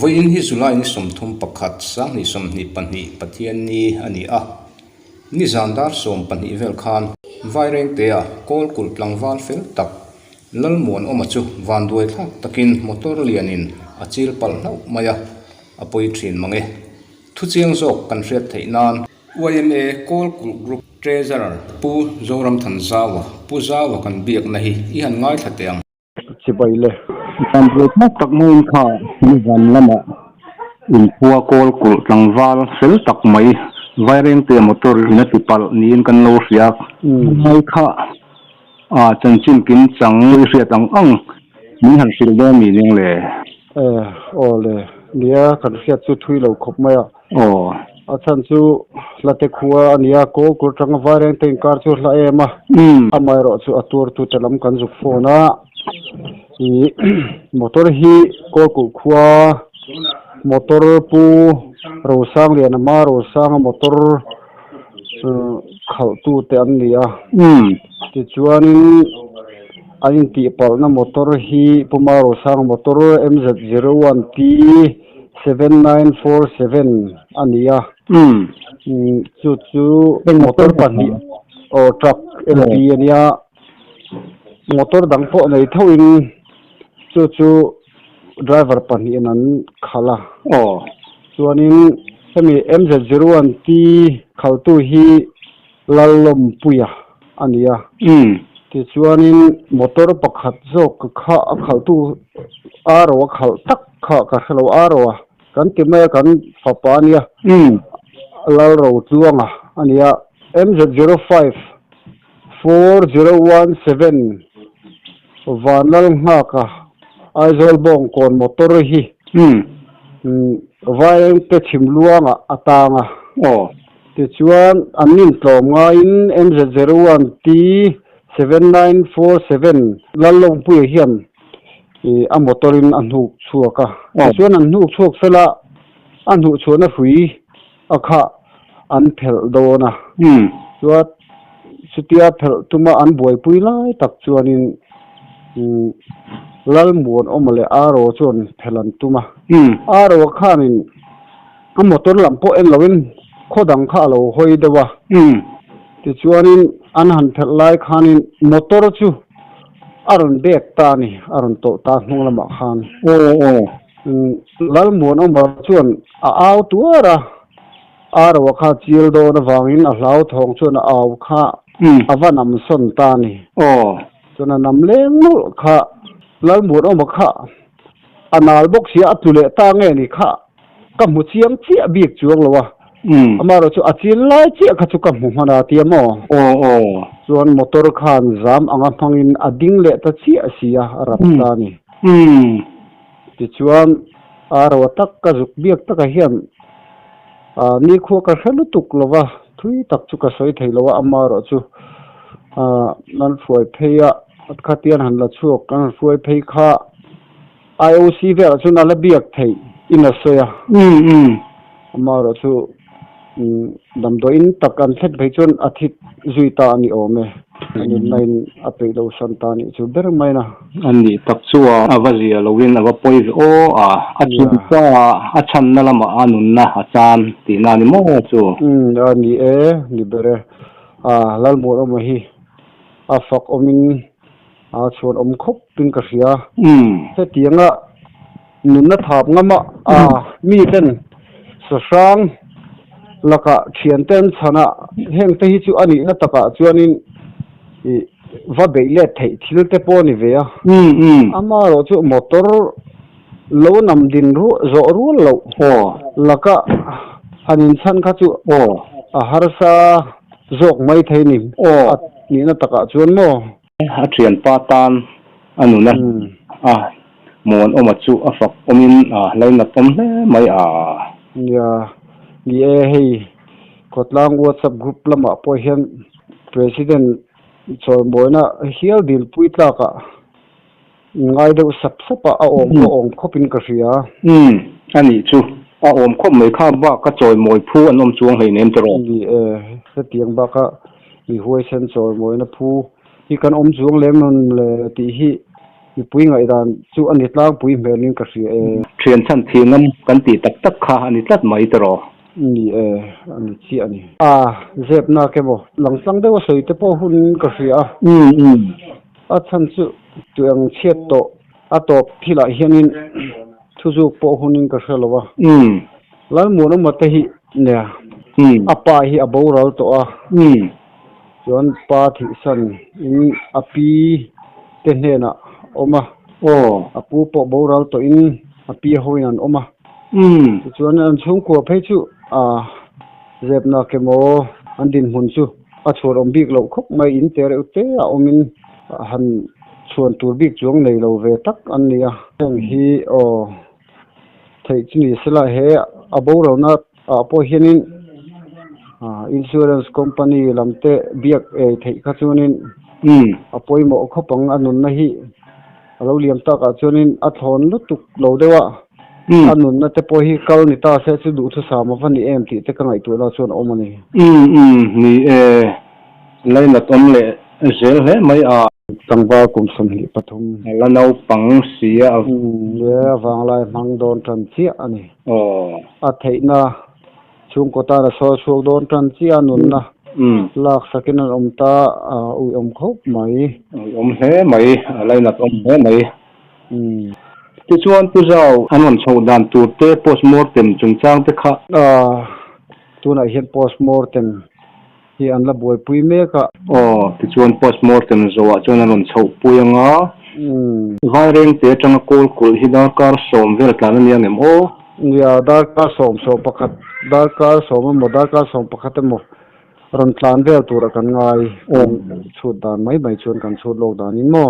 Voin hi July ni somthum pakhat sang ni som ni panni pathian ni ani a ni zandar som panni vel khan vaireng te a kol kul tlangwal fel tak lalmon omachu vanduai thak takin motor lianin achil pal nau maya apoi thin mange thu chiang jok kan hriat theinan YMA kol kul group treasurer pu zoram thanzawa pu zawa kan biak na hi I han ngai thateng chibaile andro tak mun kha ni van lama in puwa kol kul tlangwal fel tak mai vaireng te motor na tipal niin kan lo riak mai kha chanchin kin chang riat ang min han sil da mi ning le ole lia kan riat chu thui lo khop mai a chan chu late khuwa ania ko kur tang vaireng te kar chu hla ema amai ro chu atur tu telam kan zuk phona motor hi ko ku khuwa motor pu rosang lian ma rosang motor khal tu te an nia ti chuanin ain ti pal na motor hi puma rosang motor MZ01T 7947 ania chu motor pani o truck LP ania motor dang po nei thoin chu driver pani nan khala chuanin semi MZ01T khaltu hi lalom puya ania ti chuanin motor pakhat jok kha khaltu aro khal tak kha ka hlo aro kan ti mai kan fapania lal ro chuanga ania MZ05 4017 vanal ngaka aizol bong kon motor hi vaireng te thimluanga atanga ti chuan anin tlom nga in MZ01T 7947 lalong pui hiam a motorin anhu chuaka chuan anhu chuak fela anhu chuna hui akha an phel dona chuat chutia phel tuma an buai pui lai tak chuanin lalmuan omale aro chon phelan tuma aro khanin a motor lampo en lovin khodang kha lo hoi dewa ti chuanin an han phel lai khanin motor chu aron bek ta ni aron to ta hnung lama khan lalmuan oma chuan a au tuara aro kha chil do na wangin a hlau thong chuan a au kha avanam son ta ni chuna nam leng nu kha lalmuan oma kha anal bok sia atule ta nge ni kha kamu chiang chi biak chuang lawa amaro chu achil lai chi kha chu kamu hana tiamo chuan motor khan zam anga phangin ading le ta chi asia rapta ni ti chuan aro tak ka zuk biak ta ka hiam ni kho ka helu tuk lawa thui tak chu ka soi theilawa amaro chu nan fuai pheya khatian han la chuak kan fuai phei kha IOC ve chu na la biak thei ina soya amaro chu damdo in takan thet phei chon athit zuita ani ome ani nine apei do santani chu ber maina ani tak chuwa avazia lowin ava pois achunta achan na lama anun na achan ti na ni mo chu ani ni bere lalmor o hi afak omin chon om khop pin ka ria se tianga nunna thap ngama mi ten so sang laka thian ten chana heng te hi chu ani na taka chuanin va beile thei thil te po ni ve amaro chu motor lo nam din ru zo ru lo laka hanin chan kha chu a harsa zok mai thei ni ni na taka chuan mo a thian pa tan anuna mon oma chu afak omin laina tom hle mai ya ye hei kotlang WhatsApp group lama po hian president chor boina hial dil puitla ka ngai do sap sapa a ong khopin ka ria ani chu a om khop mai kha ba ka choi moi phu anom chuang hei nem tro se tiang ba ka i huai sen chor moina phu hi kan om chuang lem non le ti hi i pui ngai dan chu ani tlang pui melin ka hria thian chan thingam kan ti tak tak kha ani tlat mai tero ni ani chi ani zep na ke mo langsang de wa soi te po hun ka hria a chan chu tuang chet to a top thila hianin thuzu po hunin ka hrelowa lal mun ma te hi ne apa hi aboral to a chuan pa thi san in api te hena oma apu po boral to in api hoinan oma chuan an chung ko phei chu zepna ke mo an din hun chu a chhor om bik lo khop mai in te reu te a omin han chuan tur bik chuang nei lo ve tak an nia heng hi thei chini sela he a boral na po hianin insurance company lamte biak thei kha chunin apoi mo khopang anun na hi alo liam ta ka chunin a thon lutuk lo dewa anun na te po hi kal ni ta se chu du thu sa ma van ni em ti te ka ngai tu la chuan omani ni laina tom le zel he mai tangba kum sam hi pathum lanau pang sia le wang lai mang don tran chi ani a theina chung ko ta ra so so don tran chi anun na lak sakin an omta ui om khop mai om he mai laina tom he mai ti chuan tu zau anon chho dan tur te postmortem chungchang te kha tuna hian postmortem hi an la boi pui me ka ti chuan postmortem zowa chuan anon chho puyanga vai reng te tanga kol kul hi dar kar som vel tlan ani angem ya dar ka som pakhat dar ka som mo dar ka som pakhat mo ron tlan vel tur kan ngai chut dan mai chuan kan chut lo dan in mo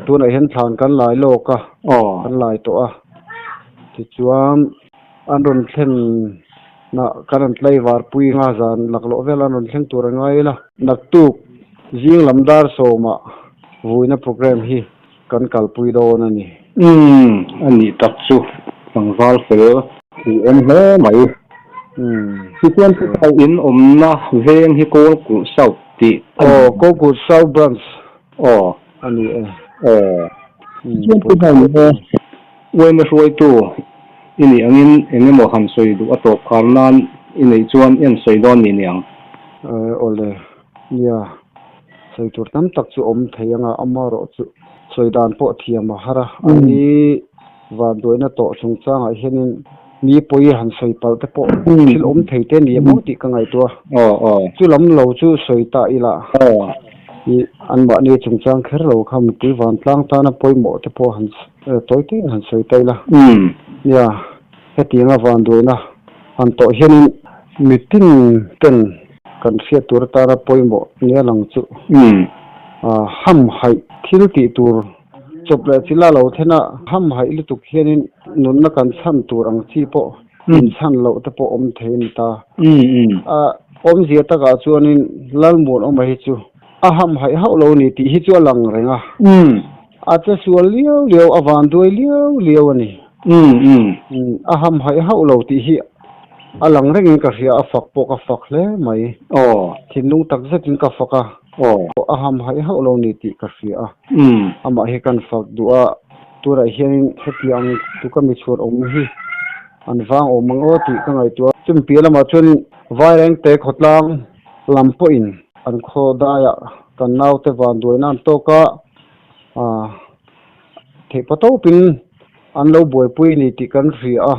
tuna hian thlan kan lai lo ka kan lai to ti chuan an ron thlen na karan tlai war pui nga zan laklo vel an ron thlen tur ngai la naktuk jing lamdar soma vuina program hi kan kalpui do na ni ani tak chu pangwal fel ti em he mai Sikuan tu in omna veng hi kol ku sau ti kol ku sau branch ani tu ba ni we ma soi tu ini angin engemo han soi du atop karnan ini chuan en soi don ni niang ole ya soi tur tam tak chu om theianga amaro chu soi dan po thiam hara ani van doina to chungchang a henin mi poi han soi pal te po thil om thei te ni mo ti ka ngai to chu lam lo chu soi ta ila i an ba ni chungchang kher lo kham ti van tlang ta na poi mo te po han toy te han soi tai la ya heti nga van doina an to henin meeting ten kan sia tur ta ra poi mo ni lang chu ham hai thil ti tur chople chila lo thena ham hai lu tuk hianin nun na kan san tur ang chi po san lo te po om thein ta om zia ta ga chuanin lalmun om hi chu a ham hai hau lo ni ti hi chu lang renga a cha sual liao awan doi liao ani a ham hai hau lo ti hi alang reng ka ria afak po ka fak le mai thinung tak zatin ka faka aham hai ho lo ni ti ka ria ama he kan fak du'a tura hian hetiang tu ka mi chur om hi an wang om mango ti ka ngai tu chum pila ma chun vai reng te khotlang lampo in an kho da ya kan nau te van duina to ka the pato pin an lo boi pui ni ti kan ria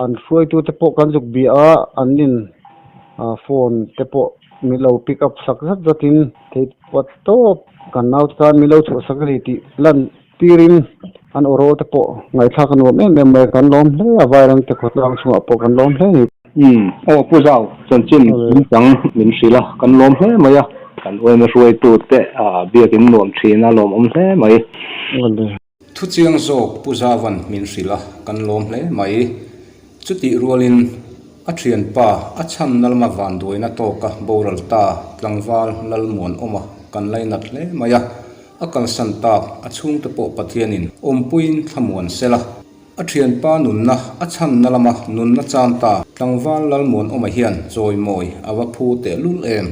an fuai tu te po kan juk bia anin phone te po mi lo pick up sak zatin te pato kan nau kan mi lo chu sakri ti lan pirin an oro te po ngai thak no me kan lom hle avairan te khotlang chu po kan lom hle ni pu zau chan chin chang min sila kan lom hle maya kan oi na ruai tu te biakin lom thina lom om hle mai thu chiang zok puzawan min sila kan lom hle mai chuti rualin a thian pa a chan nalma van doina to ka boral ta tlangwal lalmon oma kan lainat hle maya akal san tak a chung te po pathianin ompuin thamuan sela a thian pa nunna a chan nalama nunna chan ta tlangwal lalmon oma hian choi moi awa phu te lul em